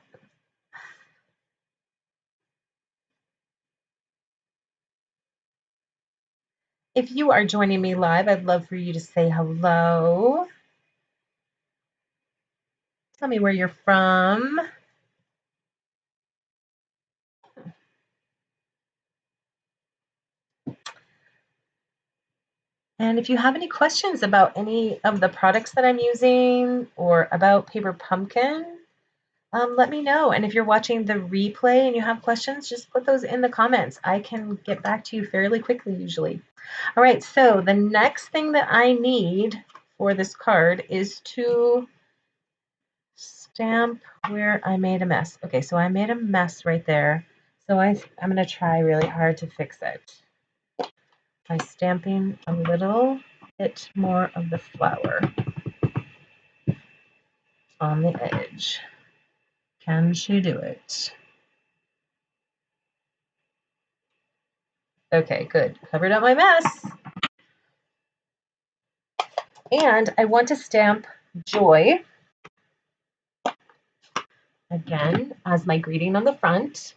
If you are joining me live, I'd love for you to say hello. Tell me where you're from. And if you have any questions about any of the products that I'm using or about Paper Pumpkin, let me know. And if you're watching the replay and you have questions, just put those in the comments. I can get back to you fairly quickly usually. All right, so the next thing that I need for this card is to stamp where I made a mess. Okay, so I made a mess right there. So I'm going to try really hard to fix it by stamping a little bit more of the flower on the edge. Can she do it? Okay, good. Covered up my mess. And I want to stamp Joy again as my greeting on the front.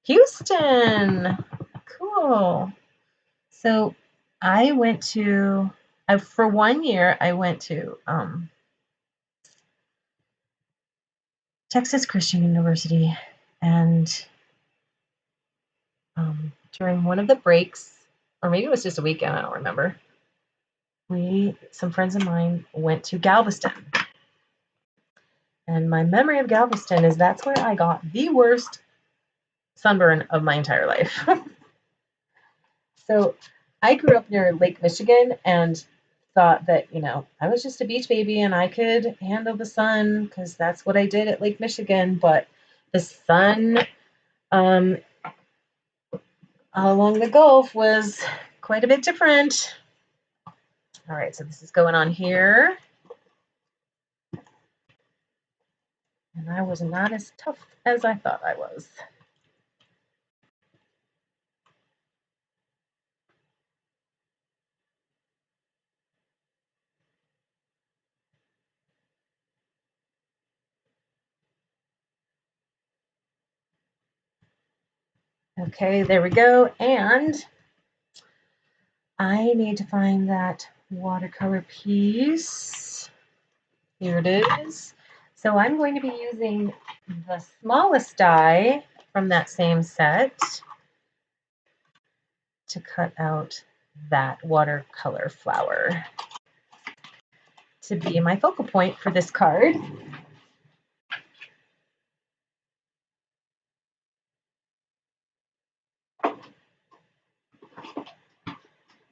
Houston. Cool. So I went to, for 1 year, I went to Texas Christian University, and during one of the breaks, or maybe it was just a weekend, I don't remember, some friends of mine went to Galveston. And my memory of Galveston is that's where I got the worst sunburn of my entire life. So I grew up near Lake Michigan and thought that, you know, I was just a beach baby and I could handle the sun because that's what I did at Lake Michigan. But the sun along the Gulf was quite a bit different. All right, so this is going on here. And I was not as tough as I thought I was. Okay, there we go. And I need to find that watercolor piece. Here it is. So I'm going to be using the smallest die from that same set to cut out that watercolor flower to be my focal point for this card.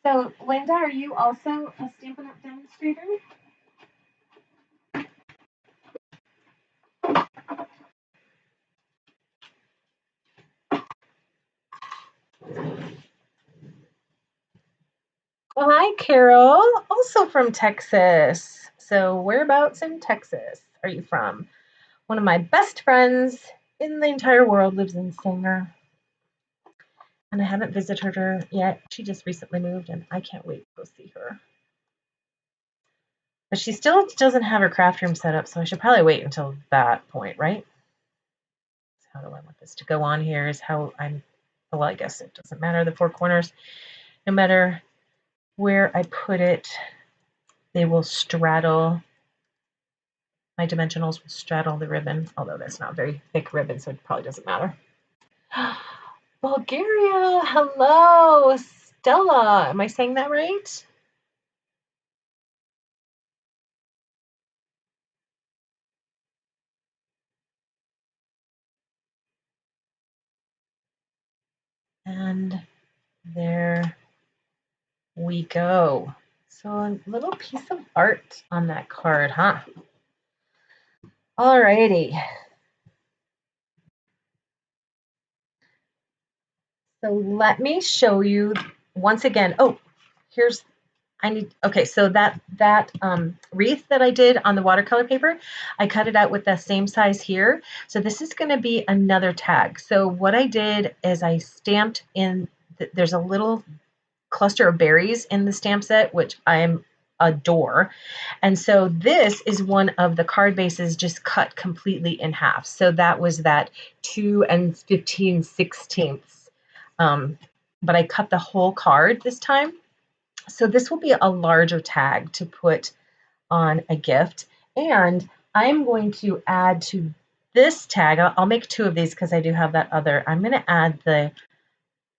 So, Linda, are you also a Stampin' Up! Demonstrator? Well, hi, Carol, also from Texas. So, whereabouts in Texas are you from? One of my best friends in the entire world lives in Sanger, and I haven't visited her yet. She just recently moved, and I can't wait to go see her. But she still doesn't have her craft room set up, so I should probably wait until that point, right? So how do I want this to go on here is how well, I guess it doesn't matter. The four corners, no matter where I put it, they will straddle, my dimensionals will straddle the ribbon, although that's not very thick ribbon, so it probably doesn't matter. Bulgaria, hello, Stella. Am I saying that right? And there we go. So a little piece of art on that card, huh? Alrighty. So let me show you once again. Oh, here's okay, so that wreath that I did on the watercolor paper, I cut it out with the same size here. So this is going to be another tag. So what I did is I stamped in, there's a little cluster of berries in the stamp set, which I adore. And so this is one of the card bases just cut completely in half. So that was that 2 15/16. But I cut the whole card this time. So this will be a larger tag to put on a gift. And I'm going to add to this tag, I'll make 2 of these because I do have that other. I'm going to add the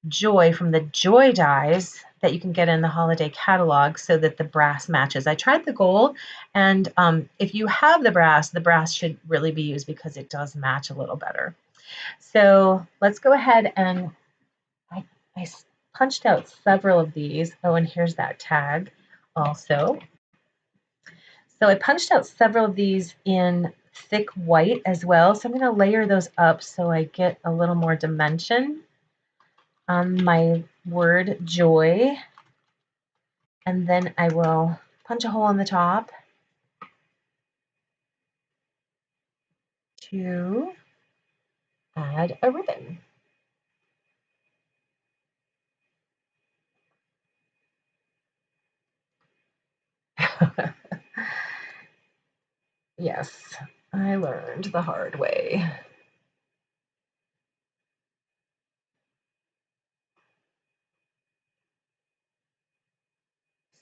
joy from the joy dies that you can get in the holiday catalog so that the brass matches. I tried the gold, and if you have the brass should really be used because it does match a little better. So let's go ahead and I punched out several of these. Oh, and here's that tag also. So I punched out several of these in thick white as well. So I'm going to layer those up so I get a little more dimension on my word joy. And then I will punch a hole in the top to add a ribbon. Yes, I learned the hard way.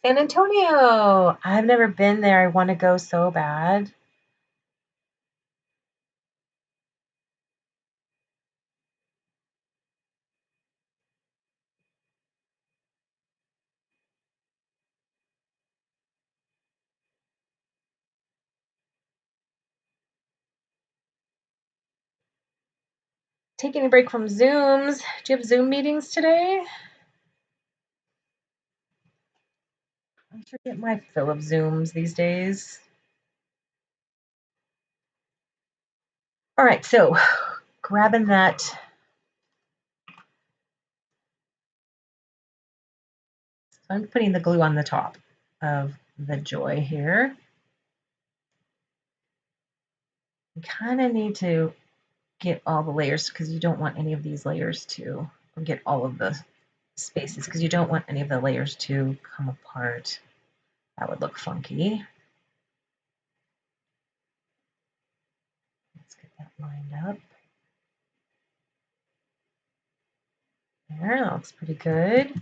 San Antonio! I've never been there. I want to go so bad. Taking a break from Zooms. Do you have Zoom meetings today? I sure get my fill of Zooms these days. All right, so grabbing that. So I'm putting the glue on the top of the joy here. You kind of need to get all the layers because you don't want any of these layers to, or get all of the spaces because you don't want any of the layers to come apart. That would look funky. Let's get that lined up. There, that looks pretty good.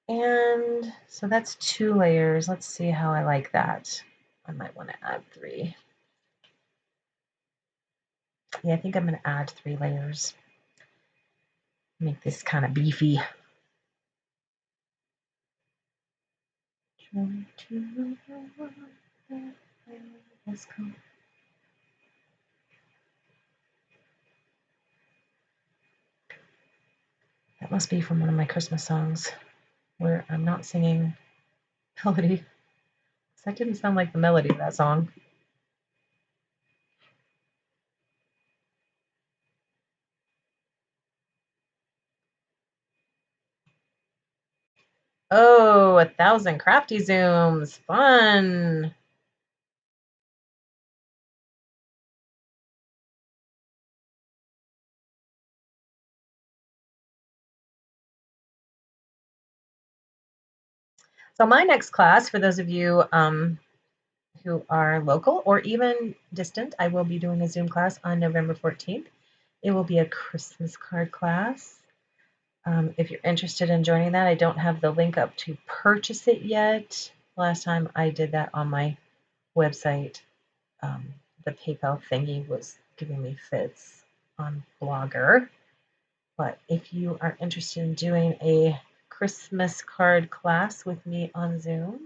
And so that's 2 layers. Let's see how I like that. I might want to add 3. Yeah, I think I'm going to add 3 layers. Make this kind of beefy. That must be from one of my Christmas songs where I'm not singing melody. That didn't sound like the melody of that song. Oh, 1,000 crafty zooms. Fun. So my next class, for those of you who are local or even distant, I will be doing a Zoom class on November 14th. It will be a Christmas card class. If you're interested in joining that, I don't have the link up to purchase it yet. Last time I did that on my website, the PayPal thingy was giving me fits on Blogger. But if you are interested in doing a Christmas card class with me on Zoom,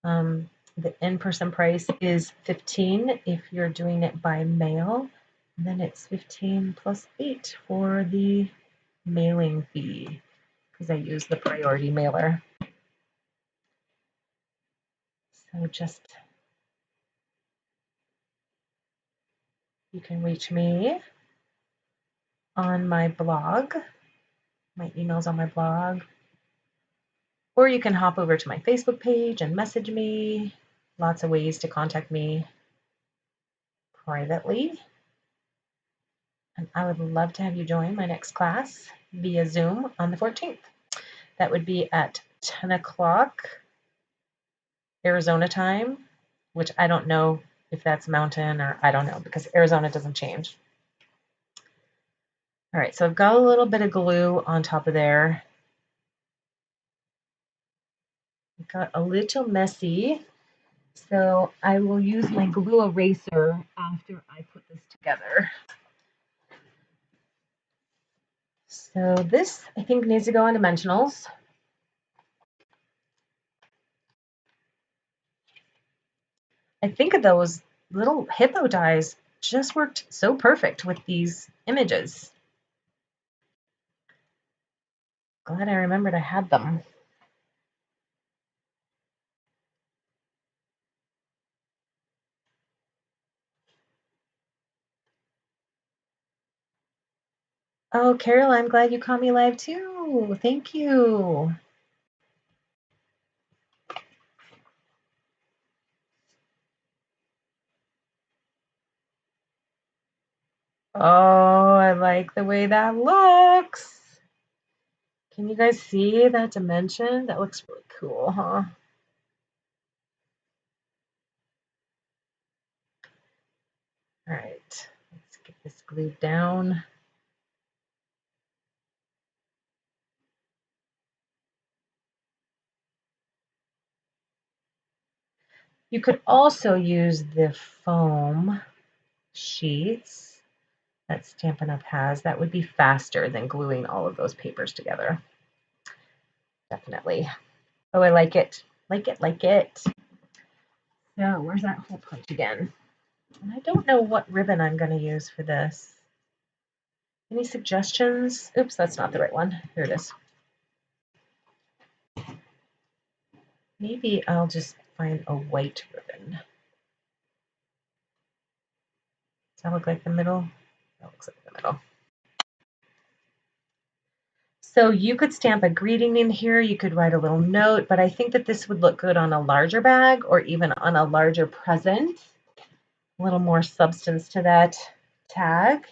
the in-person price is $15 if you're doing it by mail. And then it's $15 plus $8 for the mailing fee because I use the priority mailer. So you can reach me on my blog. My email's on my blog. Or you can hop over to my Facebook page and message me. Lots of ways to contact me privately. And I would love to have you join my next class via Zoom on the 14th. That would be at 10 o'clock Arizona time, which I don't know if that's mountain or I don't know because Arizona doesn't change. All right, so I've got a little bit of glue on top of there. It got a little messy, so I will use my glue eraser after I put this together. So this, I think, needs to go on dimensionals. I think those little hippo dies just worked so perfect with these images. Glad I remembered I had them. Oh, Carol, I'm glad you caught me live too. Thank you. Oh, I like the way that looks. Can you guys see that dimension? That looks really cool, huh? All right, let's get this glued down. You could also use the foam sheets that Stampin' Up! Has. That would be faster than gluing all of those papers together. Definitely. Oh, I like it. Like it, like it. So where's that hole punch again? And I don't know what ribbon I'm going to use for this. Any suggestions? Oops, that's not the right one. Here it is. Maybe I'll just find a white ribbon. Does that look like the middle? That looks like the middle. So you could stamp a greeting in here. You could write a little note, but I think that this would look good on a larger bag or even on a larger present. A little more substance to that tag.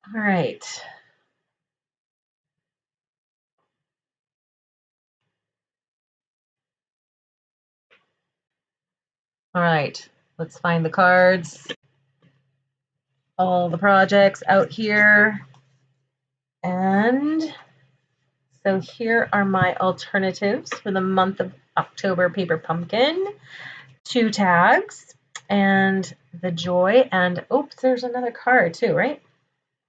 All right. All right, let's find the cards. All the projects out here. And so here are my alternatives for the month of October Paper Pumpkin. 2 tags and the joy. And oops, there's another card too, right?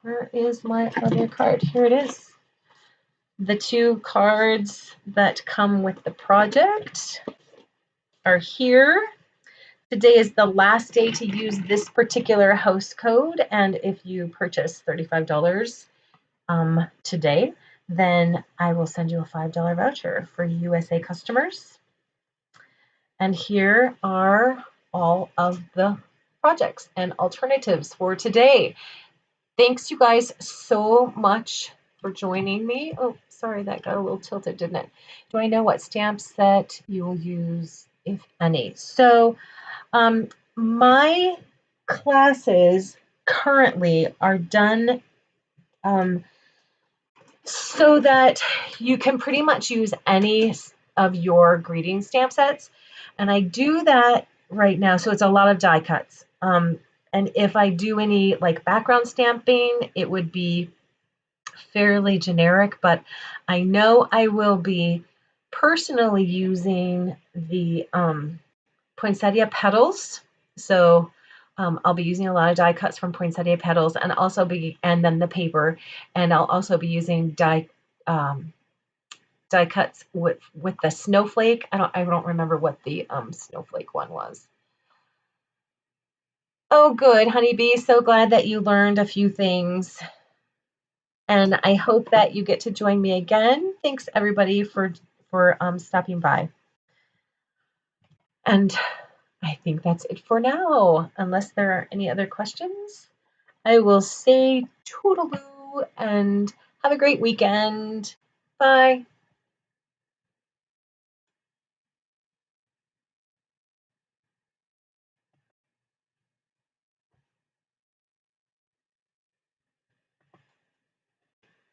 Where is my other card? Here it is. The 2 cards that come with the project are here. Today is the last day to use this particular house code, and if you purchase $35 today, then I will send you a $5 voucher for USA customers. And here are all of the projects and alternatives for today. Thanks, you guys, so much for joining me. Oh, sorry, that got a little tilted, didn't it? Do I know what stamp set you will use, if any? So my classes currently are done so that you can pretty much use any of your greeting stamp sets. And I do that right now. So it's a lot of die cuts. And if I do any like background stamping, it would be fairly generic, but I know I will be personally using the poinsettia petals. So I'll be using a lot of die cuts from poinsettia petals, and then the paper, and I'll also be using die cuts with the snowflake. I don't remember what the snowflake one was. Oh, good, honeybee. So glad that you learned a few things. And I hope that you get to join me again. Thanks everybody for stopping by. And I think that's it for now, unless there are any other questions. I will say toodaloo and have a great weekend. Bye.